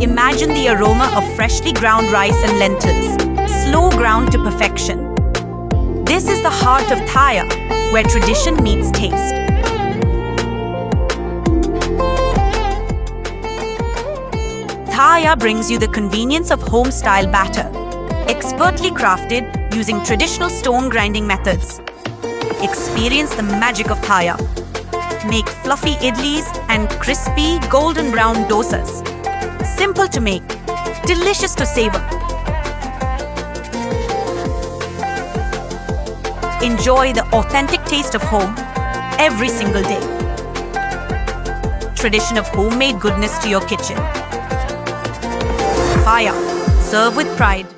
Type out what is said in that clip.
Imagine the aroma of freshly ground rice and lentils, slow ground to perfection. This is the heart of Thaayar, where tradition meets taste. Thaayar brings you the convenience of home-style batter, expertly crafted using traditional stone grinding methods. Experience the magic of Thaayar. Make fluffy idlis and crispy golden brown dosas. Simple to make, delicious to savor. Enjoy the authentic taste of home every single day. Tradition of homemade goodness to your kitchen. Thaayar, serve with pride.